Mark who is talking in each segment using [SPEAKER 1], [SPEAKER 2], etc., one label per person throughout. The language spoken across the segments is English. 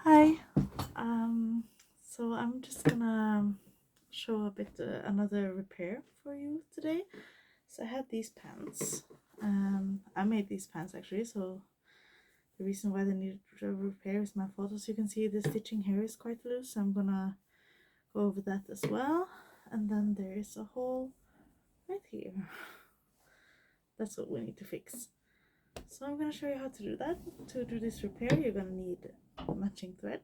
[SPEAKER 1] Hi. So I'm just gonna show a bit another repair for you today. So I had these pants. I made these pants actually. So the reason why they need a repair is my fault. As you can see, the stitching here is quite loose. So I'm gonna go over that as well. And then there is a hole right here. That's what we need to fix. So I'm gonna show you how to do that. To do this repair, you're gonna need matching thread.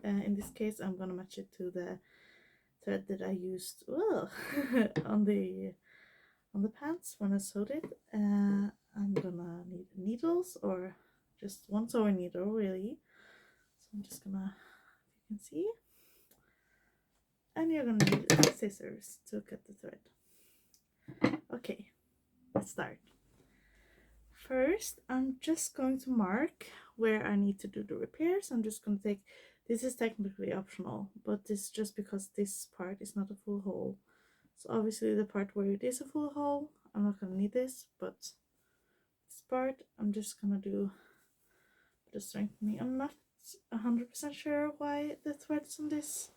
[SPEAKER 1] In this case, I'm gonna match it to the thread that I used on the pants when I sewed it. I'm gonna need needles or just one sewing needle really. So I'm just gonna, you can see, and you're gonna need scissors to cut the thread. Okay, let's start. First, I'm just going to mark where I need to do the repairs. I'm just going to take, this is technically optional, but this is just because this part is not a full hole. So obviously the part where it is a full hole, I'm not going to need this, but this part I'm just going to do the strengthening. I'm not 100% sure why the threads on this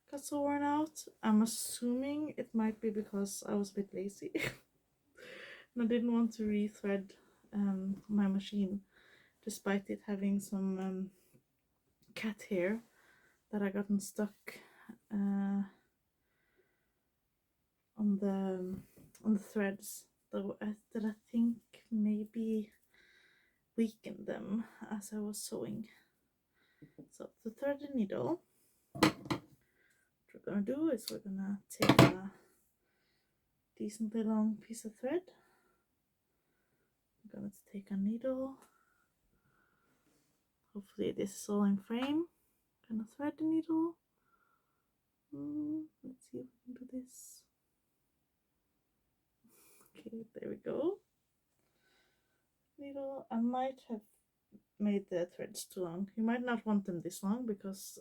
[SPEAKER 1] got so worn out. I'm assuming it might be because I was a bit lazy and I didn't want to rethread my machine, despite it having some cat hair that I gotten stuck on the threads that I think maybe weakened them as I was sewing. So to thread the needle, what we're gonna do is we're gonna take a decently long piece of thread. I'm gonna take a needle. Hopefully this is all in frame. I'm gonna thread the needle. Let's see if we can do this. Okay, there we go. Needle. I might have made the threads too long. You might not want them this long because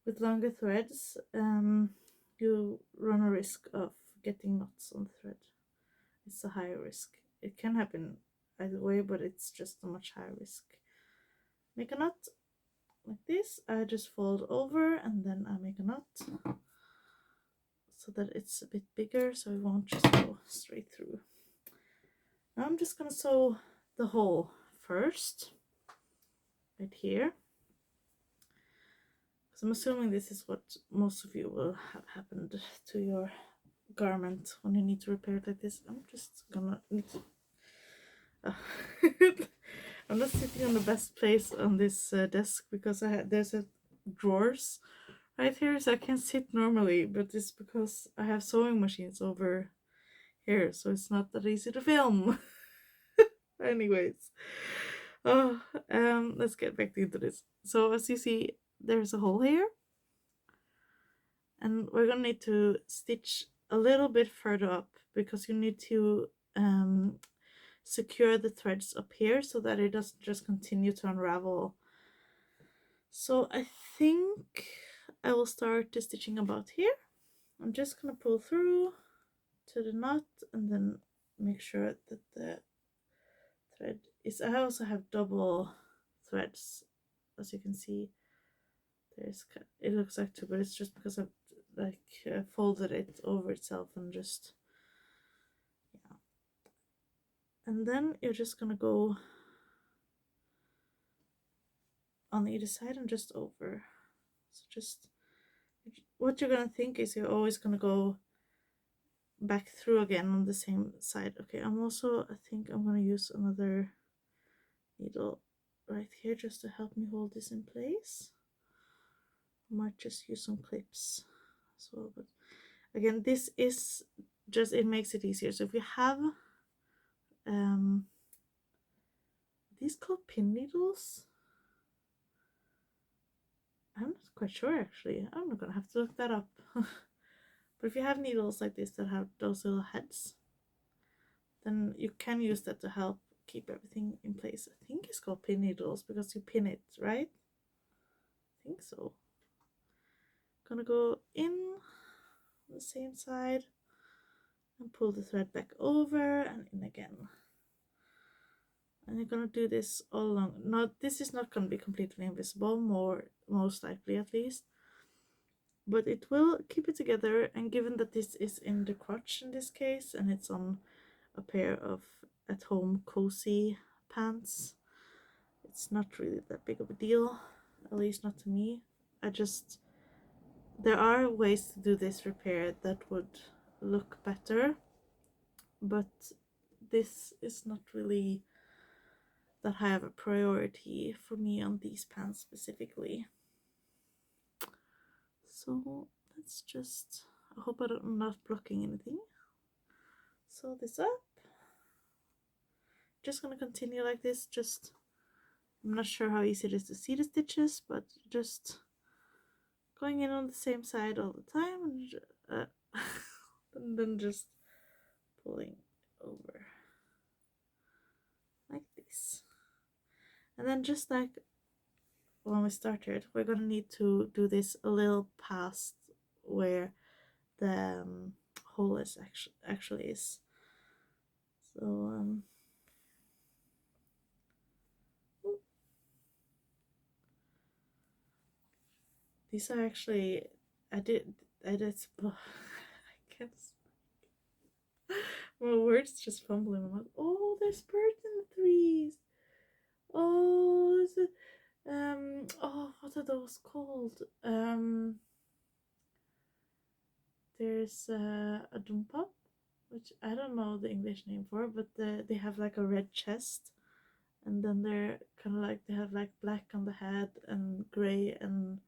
[SPEAKER 1] with longer threads, you run a risk of getting knots on the thread. It's a higher risk. It can happen either way, but it's just a much higher risk. Make a knot like this. I just fold over and then I make a knot so that it's a bit bigger, so it won't just go straight through. Now I'm just gonna sew the hole first, right here. So I'm assuming this is what most of you will have happened to your garment when you need to repair it like this. I'm just gonna need to I'm not sitting on the best place on this desk because there's a drawers right here, so I can sit normally, but it's because I have sewing machines over here, so it's not that easy to film. Anyways, let's get back into this. So as you see, there's a hole here, and we're gonna need to stitch a little bit further up because you need to secure the threads up here so that it doesn't just continue to unravel. So I think I will start the stitching about here. I'm just gonna pull through to the knot and then make sure that the thread is, I also have double threads, as you can see. There's, it looks like two, but it's just because I've folded it over itself and just, yeah. And then you're just gonna go on either side and just over. So just, what you're gonna think is you're always gonna go back through again on the same side. Okay, I'm also, I think I'm gonna use another needle right here just to help me hold this in place. I might just use some clips as well, but again, this is just, it makes it easier. So if you have these called pin needles, I'm not quite sure actually. I'm not gonna have to look that up. But if you have needles like this that have those little heads, then you can use that to help keep everything in place. I think it's called pin needles because you pin it, right? I think so. Gonna go in on the same side and pull the thread back over and in again. And you're gonna do this all along. Now, this is not gonna be completely invisible, most likely at least. But it will keep it together, and given that this is in the crotch in this case, and it's on a pair of at-home cozy pants, it's not really that big of a deal, at least not to me. There are ways to do this repair that would look better, but this is not really that high of a priority for me on these pants specifically. So let's just, I hope I'm not blocking anything. Sew this up. Just gonna continue like this. I'm not sure how easy it is to see the stitches, but just going in on the same side all the time, and, and then just pulling over like this. And then just like when we started, we're gonna need to do this a little past where the hole is actually is. So these are actually I did I can't. My words just fumbling. I'm like, oh, there's birds in the trees. Oh, oh, what are those called? There's a dumpa, which I don't know the English name for, but they have like a red chest, and then they're kind of like they have like black on the head and gray and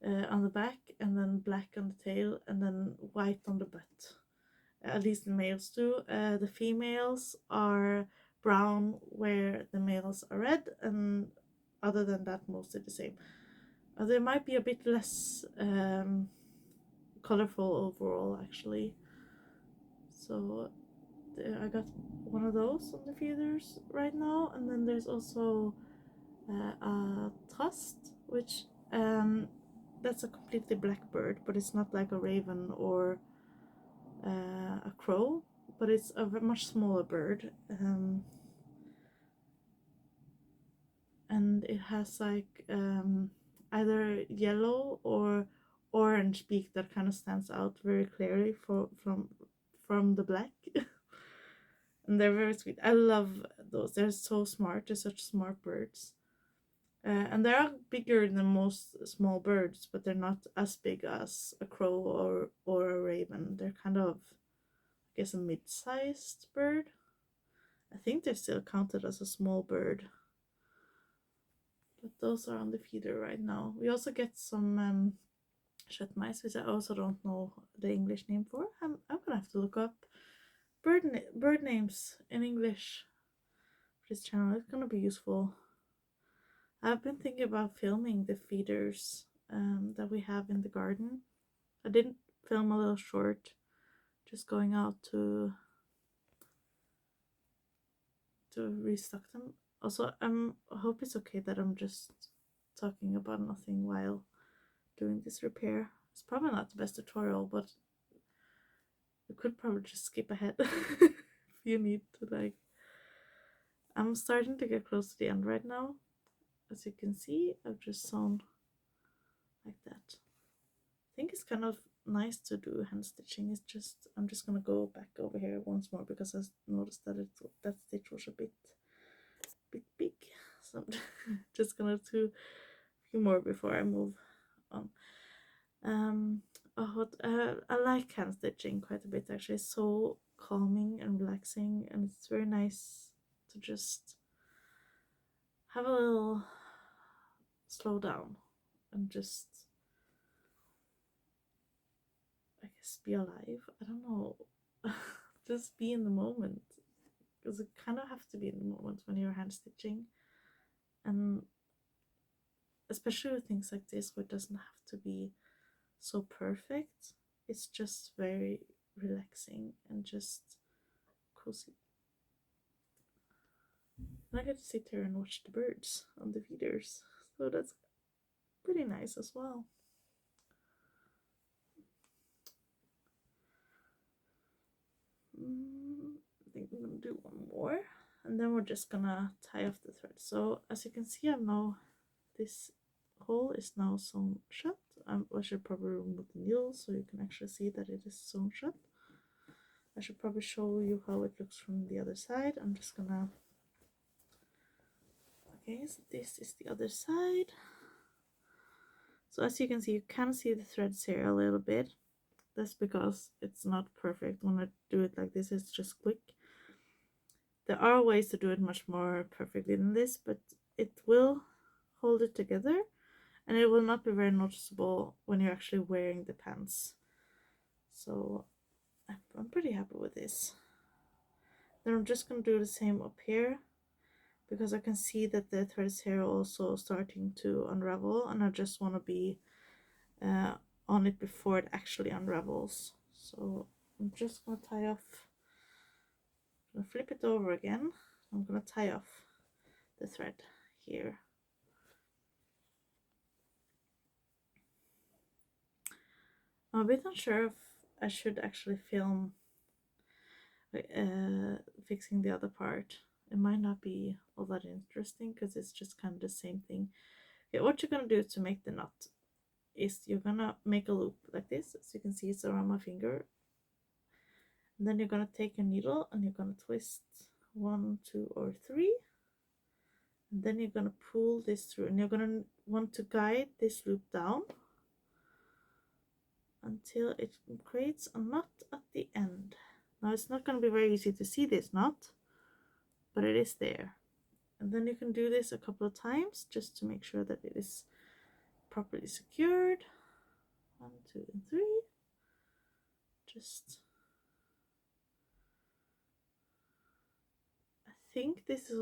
[SPEAKER 1] on the back, and then black on the tail, and then white on the butt. At least the males do. The females are brown, where the males are red, and other than that, mostly the same. They might be a bit less colorful overall, actually. So I got one of those on the feeders right now, and then there's also a trust, which that's a completely black bird, but it's not like a raven or a crow, but it's a much smaller bird, and it has like either yellow or orange beak that kind of stands out very clearly from the black. And they're very sweet. I love those. They're so smart. They're such smart birds. And they are bigger than most small birds, but they're not as big as a crow or a raven. They're kind of, I guess, a mid-sized bird. I think they're still counted as a small bird. But those are on the feeder right now. We also get some mice, which I also don't know the English name for. I'm gonna have to look up bird names in English for this channel. It's gonna be useful. I've been thinking about filming the feeders that we have in the garden. I didn't film a little short, just going out to restock them. Also, I hope it's okay that I'm just talking about nothing while doing this repair. It's probably not the best tutorial, but you could probably just skip ahead if you need to. Like, I'm starting to get close to the end right now. As you can see, I've just sewn like that. I think it's kind of nice to do hand stitching. It's just, I'm just gonna go back over here once more because I noticed that that stitch was a bit big. So I'm just gonna do a few more before I move on. I like hand stitching quite a bit actually. It's so calming and relaxing, and it's very nice to just have a little slow down and just, I guess, be alive. I don't know. Just be in the moment, because you kind of have to be in the moment when you're hand stitching, and especially with things like this where it doesn't have to be so perfect. It's just very relaxing and just cozy. And I get to sit here and watch the birds on the feeders, so that's pretty nice as well. I think I'm gonna do one more. and then we're just gonna tie off the thread. So as you can see, I've now, this hole is now sewn shut. I should probably remove the needle so you can actually see that it is sewn shut. I should probably show you how it looks from the other side. I'm just gonna, okay, so this is the other side. So as you can see, you can see the threads here a little bit. That's because it's not perfect. When I do it like this, it's just quick. There are ways to do it much more perfectly than this, but it will hold it together and it will not be very noticeable when you're actually wearing the pants. So I'm pretty happy with this. Then I'm just going to do the same up here, because I can see that the threads here are also starting to unravel, and I just want to be on it before it actually unravels. So I'm just going to tie off, I'm going to flip it over again. I'm going to tie off the thread here. I'm a bit unsure if I should actually film fixing the other part. It might not be all that interesting because it's just kind of the same thing. Okay, what you're gonna do to make the knot is you're gonna make a loop like this. As you can see, it's around my finger. And then you're gonna take a needle and you're gonna twist 1, 2, or 3. And then you're gonna pull this through, and you're gonna want to guide this loop down until it creates a knot at the end. Now it's not going to be very easy to see this knot, but it is there. And then you can do this a couple of times just to make sure that it is properly secured. 1, 2, and 3. Just, I think this is